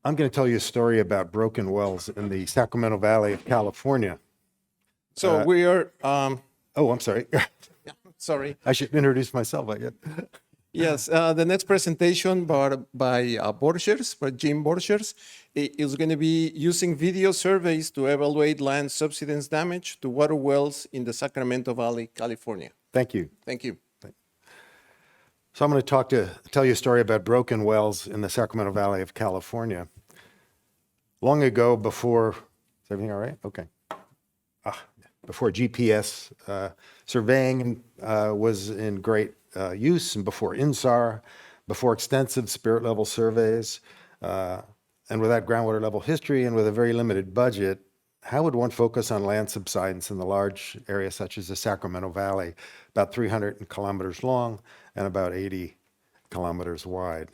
I'm going to tell you a story about broken wells in the Sacramento Valley of California. So we are, Oh, I'm sorry. sorry. I should introduce myself, I guess. Yes, the next presentation by Borchers, by Jim Borchers, is going to be using video surveys to evaluate land subsidence damage to water wells in the Sacramento Valley, California. Thank you. Thank you. So I'm going to tell you a story about broken wells in the Sacramento Valley of California. Long ago, before, is everything all right? Okay. Before GPS surveying was in great use, and before INSAR, before extensive spirit level surveys, and without groundwater level history and with a very limited budget, how would one focus on land subsidence in the large area such as the Sacramento Valley, about 300 kilometers long and about 80 kilometers wide?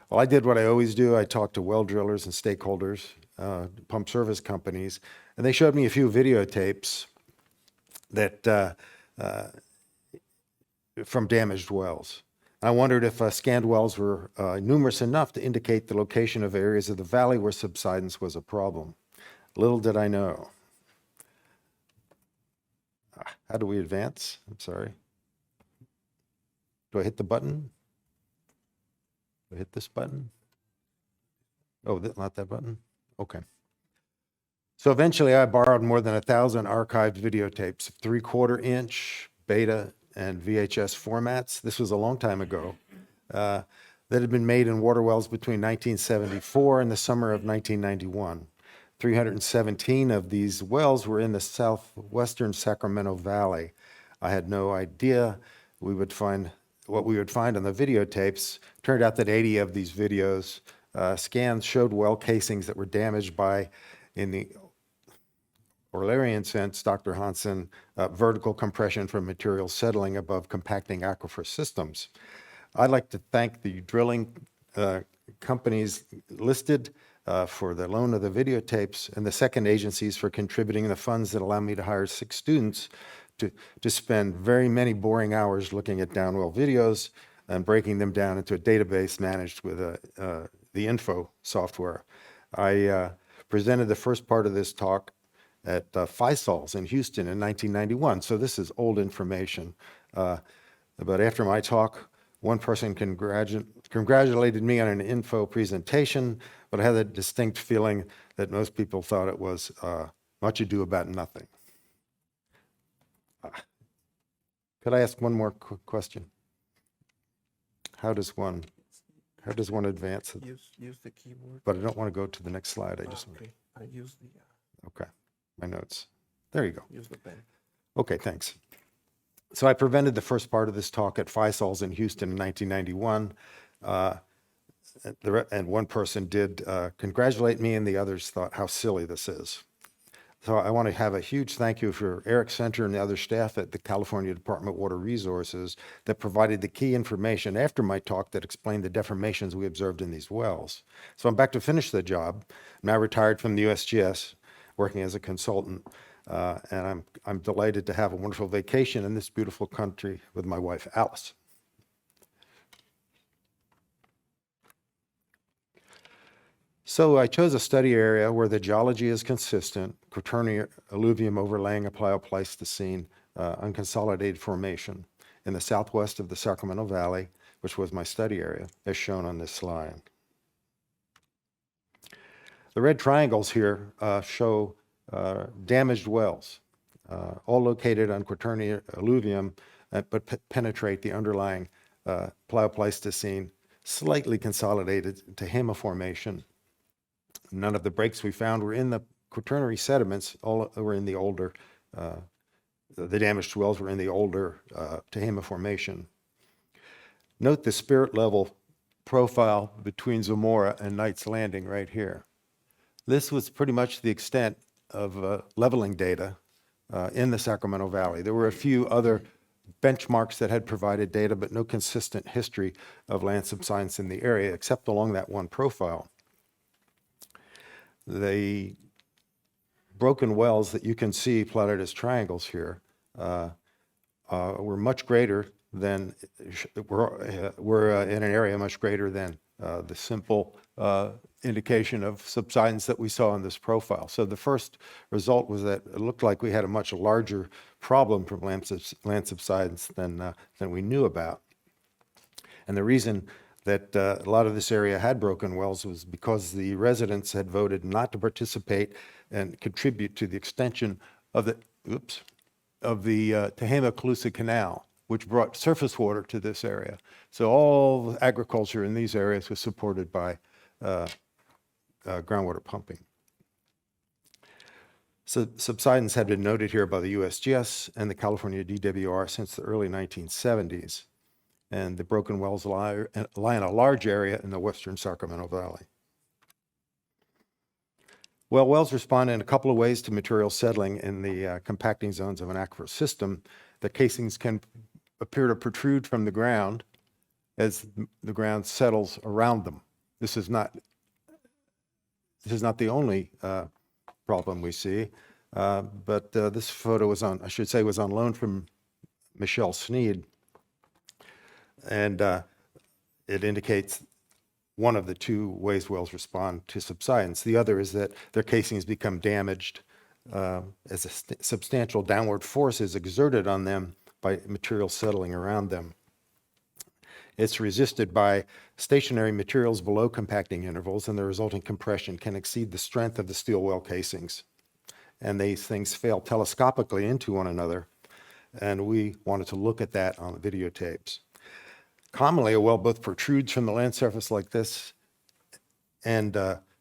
Well, I did what I always do. I talked to well drillers and stakeholders, pump service companies, and they showed me a few videotapes that from damaged wells. I wondered if scanned wells were numerous enough to indicate the location of areas of the valley where subsidence was a problem. Little did I know. How do we advance? I'm sorry. Do I hit the button? Do I hit this button? Oh, not that button? Okay. So eventually I borrowed more than 1,000 archived videotapes of 3/4 inch, beta, and VHS formats. This was a long time ago. That had been made in water wells between 1974 and the summer of 1991. 317 of these wells were in the southwestern Sacramento Valley. I had no idea what we would find on the videotapes. Turned out that 80 of these videos scans showed well casings that were damaged by, in the Eulerian sense, Dr. Hansen, vertical compression from materials settling above compacting aquifer systems. I'd like to thank the drilling companies listed for the loan of the videotapes, and the second agencies for contributing the funds that allow me to hire 6 students to spend very many boring hours looking at downwell videos and breaking them down into a database managed with the info software. I presented the first part of this talk at TISOLS in Houston in 1991, so this is old information. But after my talk, one person congratulated me on an info presentation, but I had a distinct feeling that most people thought it was much ado about nothing. Could I ask one more quick question? How does one advance it? Use the keyboard. But I don't want to go to the next slide. I just Okay. I use the okay, my notes. There you go. use the pen. Okay, thanks. So I presented the first part of this talk at TISOLS in Houston in 1991. And one person did congratulate me, and the others thought how silly this is. So I want to have a huge thank you for Eric Center and the other staff at the California Department of Water Resources that provided the key information after my talk that explained the deformations we observed in these wells. So I'm back to finish the job. I'm now retired from the USGS, working as a consultant, and I'm delighted to have a wonderful vacation in this beautiful country with my wife, Alice. So I chose a study area where the geology is consistent, Quaternary alluvium overlaying a Pleistocene unconsolidated formation in the southwest of the Sacramento Valley, which was my study area, as shown on this slide. The red triangles here show damaged wells, all located on Quaternary alluvium, but penetrate the underlying Pleistocene, slightly consolidated to hemiformation. None of the breaks we found were in the Quaternary sediments, all were in the older, the damaged wells were in the older Tehama formation. Note the spirit level profile between Zamora and Knight's Landing right here. This was pretty much the extent of leveling data in the Sacramento Valley. There were a few other benchmarks that had provided data, but no consistent history of land subsidence in the area, except along that one profile. The broken wells that you can see plotted as triangles here were much greater than, were in an area much greater than the simple indication of subsidence that we saw in this profile. So the first result was that it looked like we had a much larger problem from land subsidence than we knew about. And the reason that a lot of this area had broken wells was because the residents had voted not to participate and contribute to the extension of the Tehama-Colusa Canal, which brought surface water to this area. So all agriculture in these areas was supported by groundwater pumping. So subsidence had been noted here by the USGS and the California DWR since the early 1970s. And the broken wells lie in a large area in the western Sacramento Valley. Well, wells respond in a couple of ways to material settling in the compacting zones of an aquifer system. The casings can appear to protrude from the ground as the ground settles around them. This is not the only problem we see, but this photo was on loan from Michelle Sneed. And it indicates one of the two ways wells respond to subsidence. The other is that their casings become damaged as a substantial downward force is exerted on them by material settling around them. It's resisted by stationary materials below compacting intervals, and the resulting compression can exceed the strength of the steel well casings. And these things fail telescopically into one another, and we wanted to look at that on the videotapes. Commonly, a well both protrudes from the land surface like this and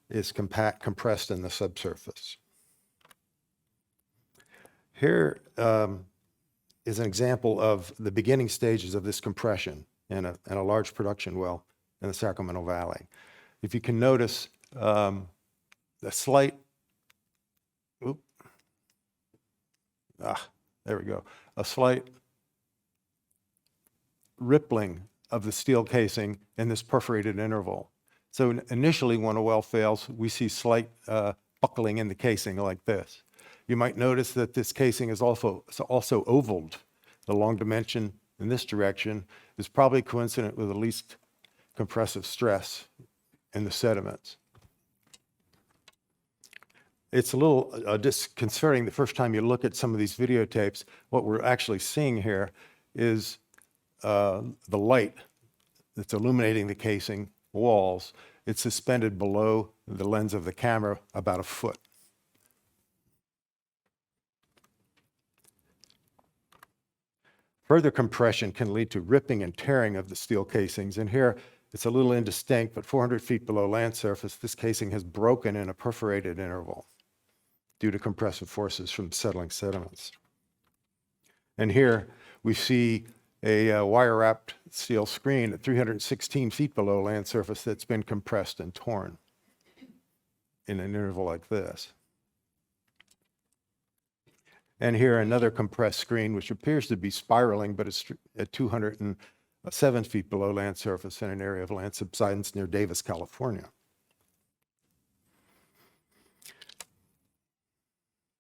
is compressed in the subsurface. Here is an example of the beginning stages of this compression in a large production well in the Sacramento Valley. If you can notice a slight, a slight rippling of the steel casing in this perforated interval. So initially, when a well fails, we see slight buckling in the casing like this. You might notice that this casing is also ovaled. The long dimension in this direction is probably coincident with the least compressive stress in the sediments. It's a little disconcerting the first time you look at some of these videotapes. What we're actually seeing here is the light that's illuminating the casing walls. It's suspended below the lens of the camera about a foot. Further compression can lead to ripping and tearing of the steel casings. And here it's a little indistinct, but 400 feet below land surface, this casing has broken in a perforated interval due to compressive forces from settling sediments. And here we see a wire-wrapped steel screen at 316 feet below land surface that's been compressed and torn in an interval like this. And here another compressed screen, which appears to be spiraling, but it's at 207 feet below land surface in an area of land subsidence near Davis, California.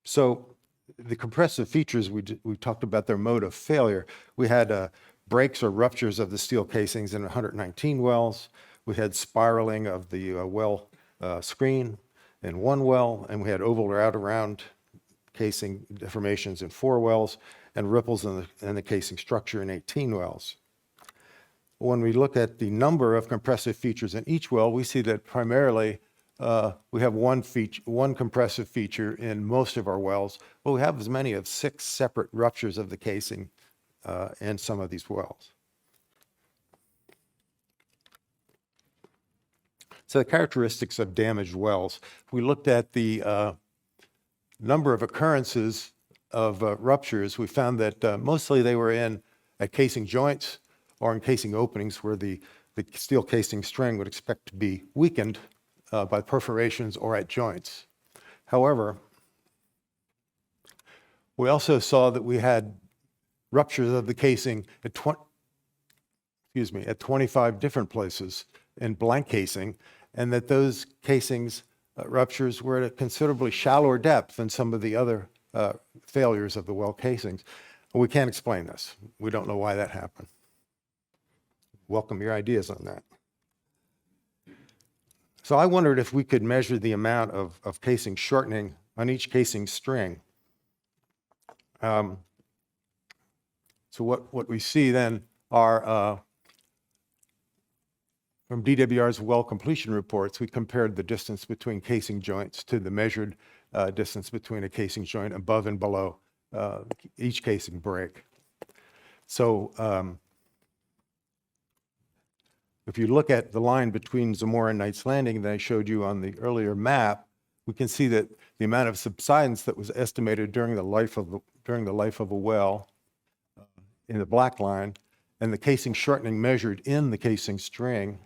So the compressive features, we talked about their mode of failure. We had breaks or ruptures of the steel casings in 119 wells. We had spiraling of the well screen in one well, and we had oval or out around casing deformations in 4 wells and ripples in the casing structure in 18 wells. When we look at the number of compressive features in each well, we see that primarily we have one compressive feature in most of our wells, but we have as many as 6 separate ruptures of the casing in some of these wells. So the characteristics of damaged wells, we looked at the number of occurrences of ruptures. We found that mostly they were at casing joints or in casing openings where the steel casing string would expect to be weakened by perforations or at joints. However, we also saw that we had ruptures of the casing at 25 different places in blank casing, and that those casings ruptures were at a considerably shallower depth than some of the other failures of the well casings. We can't explain this. We don't know why that happened. Welcome your ideas on that. So I wondered if we could measure the amount of casing shortening on each casing string. So what we see then are, from DWR's well completion reports, we compared the distance between casing joints to the measured distance between a casing joint above and below each casing break. So if you look at the line between Zamora and Knight's Landing that I showed you on the earlier map, we can see that the amount of subsidence that was estimated during the life of a well in the black line, and the casing shortening measured in the casing string,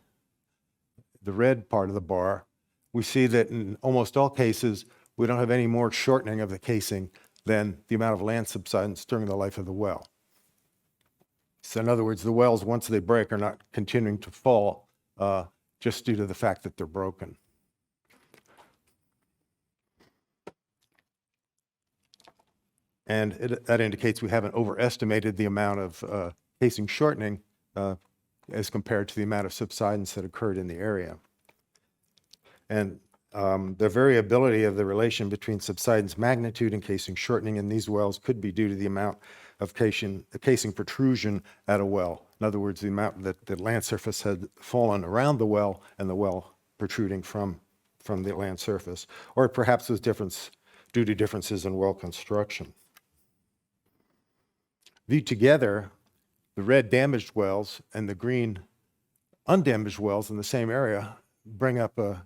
the red part of the bar, we see that in almost all cases, we don't have any more shortening of the casing than the amount of land subsidence during the life of the well. So in other words, the wells, once they break, are not continuing to fall just due to the fact that they're broken. And that indicates we haven't overestimated the amount of casing shortening as compared to the amount of subsidence that occurred in the area. And the variability of the relation between subsidence magnitude and casing shortening in these wells could be due to the amount of casing protrusion at a well. In other words, the amount that the land surface had fallen around the well and the well protruding from the land surface, or perhaps was due to differences in well construction. Viewed together, the red damaged wells and the green undamaged wells in the same area bring up a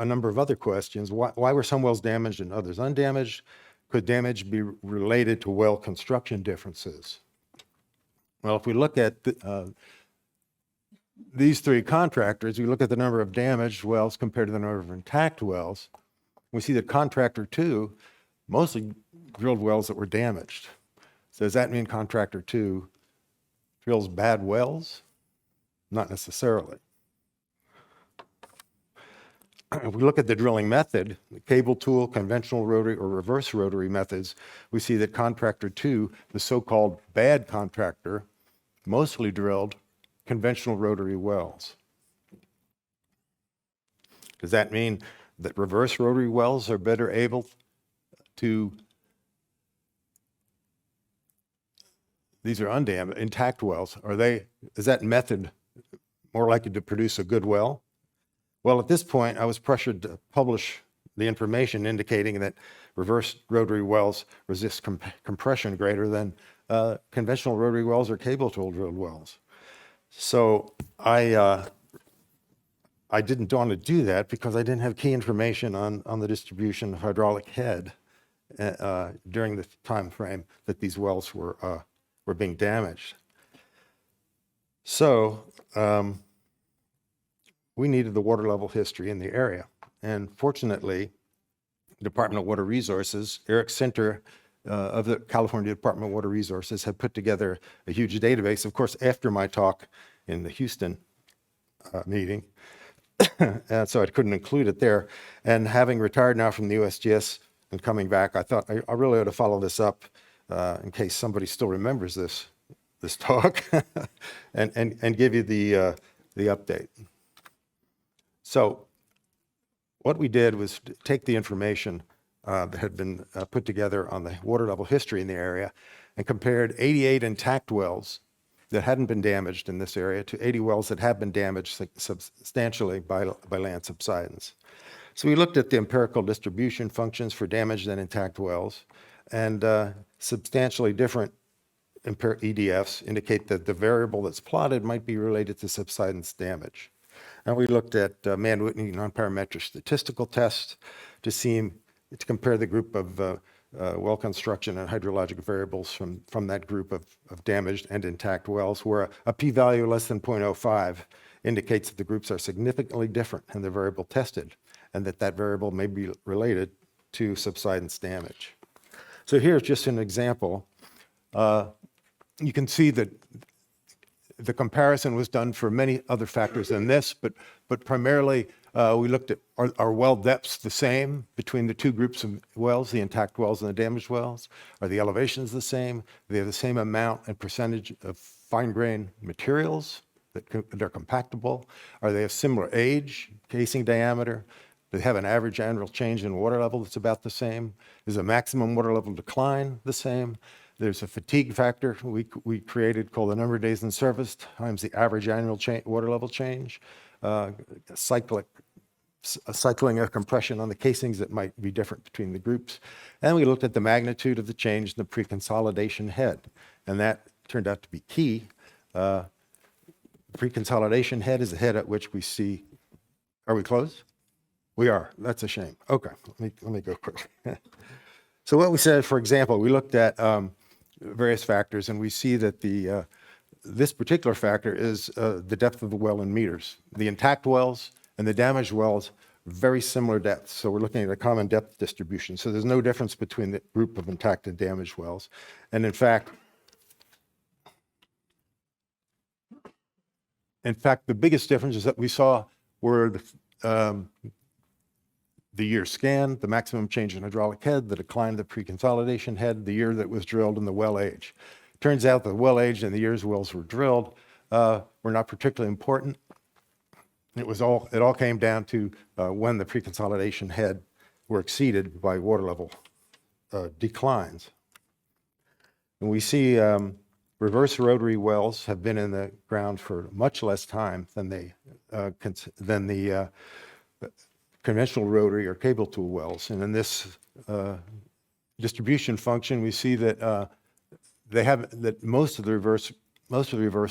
number of other questions. Why were some wells damaged and others undamaged? Could damage be related to well construction differences? Well, if we look at these three contractors, we look at the number of damaged wells compared to the number of intact wells, we see that contractor 2 mostly drilled wells that were damaged. So does that mean contractor 2 drills bad wells? Not necessarily. If we look at the drilling method, the cable tool, conventional rotary, or reverse rotary methods, we see that contractor 2, the so-called bad contractor, mostly drilled conventional rotary wells. Does that mean that reverse rotary wells are better able to, these are undamaged, intact wells, is that method more likely to produce a good well? Well, at this point, I was pressured to publish the information indicating that reverse rotary wells resist compression greater than conventional rotary wells or cable tool drilled wells. So I didn't want to do that because I didn't have key information on the distribution of hydraulic head during the time frame that these wells were being damaged. So we needed the water level history in the area. And fortunately, Department of Water Resources, Eric Center of the California Department of Water Resources, had put together a huge database, of course, after my talk in the Houston meeting. And so I couldn't include it there. And having retired now from the USGS and coming back, I thought I really ought to follow this up in case somebody still remembers this talk and give you the update. So what we did was take the information that had been put together on the water level history in the area and compared 88 intact wells that hadn't been damaged in this area to 80 wells that have been damaged substantially by land subsidence. So we looked at the empirical distribution functions for damaged and intact wells, and substantially different EDFs indicate that the variable that's plotted might be related to subsidence damage. And we looked at Mann-Whitney nonparametric statistical tests to compare the group of well construction and hydrologic variables from that group of damaged and intact wells, where a p-value less than 0.05 indicates that the groups are significantly different in the variable tested, and that variable may be related to subsidence damage. So here's just an example. You can see that the comparison was done for many other factors than this, but primarily we looked at are well depths the same between the two groups of wells, the intact wells and the damaged wells? Are the elevations the same? Do they have the same amount and percentage of fine grained materials they're compactable? Are they of similar age, casing diameter? Do they have an average annual change in water level that's about the same? Is the maximum water level decline the same? There's a fatigue factor we created called the number of days in service times the average annual water level change. Cycling of compression on the casings that might be different between the groups. And we looked at the magnitude of the change in the pre-consolidation head, and that turned out to be key. The pre-consolidation head is the head at which we see, are we close? We are, that's a shame. Okay, let me go quickly. So what we said, for example, we looked at various factors, and we see that this particular factor is the depth of the well in meters. The intact wells and the damaged wells, very similar depths. So we're looking at a common depth distribution. So there's no difference between the group of intact and damaged wells. And in fact, the biggest differences that we saw were the year scanned, the maximum change in hydraulic head, the decline of the pre-consolidation head, the year that was drilled, and the well age. Turns out the well age and the years wells were drilled were not particularly important. It all came down to when the pre-consolidation head were exceeded by water level declines. And we see reverse rotary wells have been in the ground for much less time than the conventional rotary or cable tool wells. And in this distribution function, we see that most of the reverse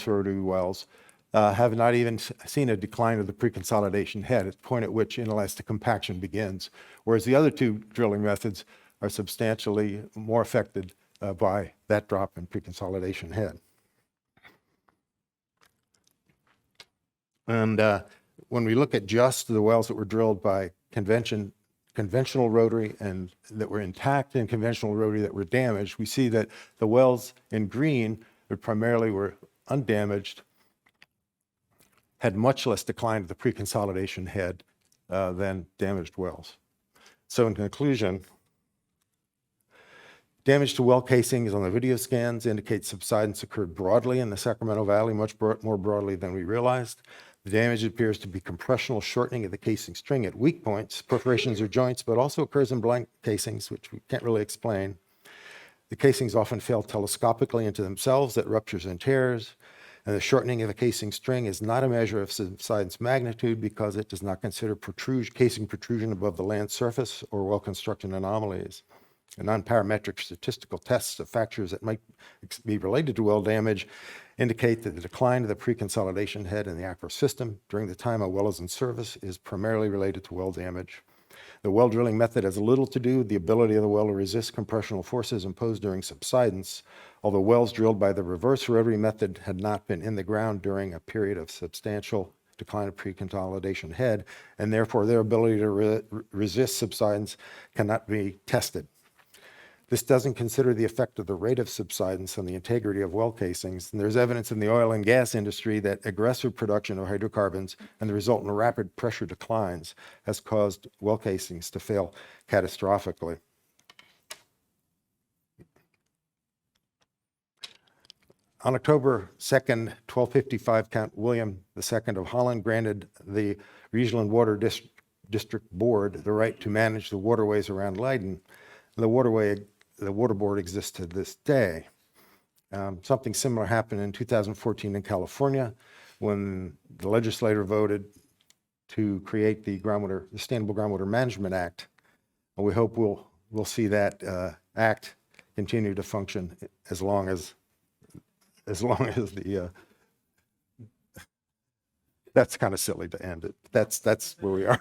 rotary wells have not even seen a decline of the pre-consolidation head at the point at which inelastic compaction begins, whereas the other two drilling methods are substantially more affected by that drop in pre-consolidation head. And when we look at just the wells that were drilled by conventional rotary and that were intact and conventional rotary that were damaged, we see that the wells in green that primarily were undamaged had much less decline of the pre-consolidation head than damaged wells. So in conclusion, damage to well casings on the video scans indicates subsidence occurred broadly in the Sacramento Valley, much more broadly than we realized. The damage appears to be compressional shortening of the casing string at weak points, perforations or joints, but also occurs in blank casings, which we can't really explain. The casings often fail telescopically into themselves at ruptures and tears. And the shortening of the casing string is not a measure of subsidence magnitude because it does not consider casing protrusion above the land surface or well construction anomalies. And non-parametric statistical tests of factors that might be related to well damage indicate that the decline of the pre-consolidation head in the aquifer system during the time a well is in service is primarily related to well damage. The well drilling method has little to do with the ability of the well to resist compressional forces imposed during subsidence, although wells drilled by the reverse rotary method had not been in the ground during a period of substantial decline of pre-consolidation head, and therefore their ability to resist subsidence cannot be tested. This doesn't consider the effect of the rate of subsidence on the integrity of well casings, and there's evidence in the oil and gas industry that aggressive production of hydrocarbons and the resultant rapid pressure declines has caused well casings to fail catastrophically. On October 2nd, 1255, Count William II of Holland granted the Regional and Water District Board the right to manage the waterways around Leiden. The water board exists to this day. Something similar happened in 2014 in California when the legislature voted to create the Sustainable Groundwater Management Act. And we hope we'll see that act continue to function as long as the that's kind of silly to end it. That's where we are.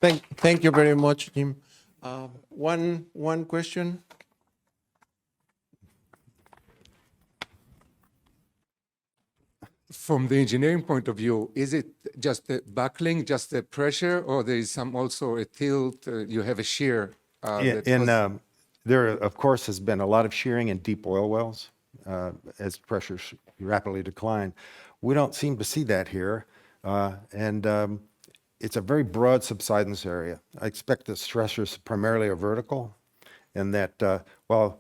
Thank you very much, Jim. One question. From the engineering point of view, is it just the buckling, just the pressure, or there is some also a tilt? You have a shear. There, of course, has been a lot of shearing in deep oil wells as pressures rapidly decline. We don't seem to see that here, and it's a very broad subsidence area. I expect the stressors primarily are vertical, in that while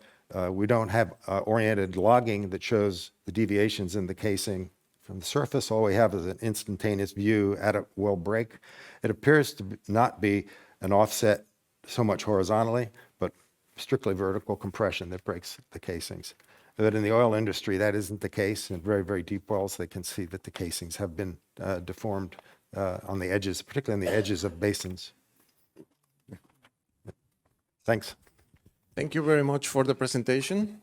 we don't have oriented logging that shows the deviations in the casing from the surface, all we have is an instantaneous view at a well break. It appears to not be an offset so much horizontally, but strictly vertical compression that breaks the casings. But in the oil industry, that isn't the case. In very, very deep wells, they can see that the casings have been deformed on the edges, particularly on the edges of basins. Thanks. Thank you very much for the presentation.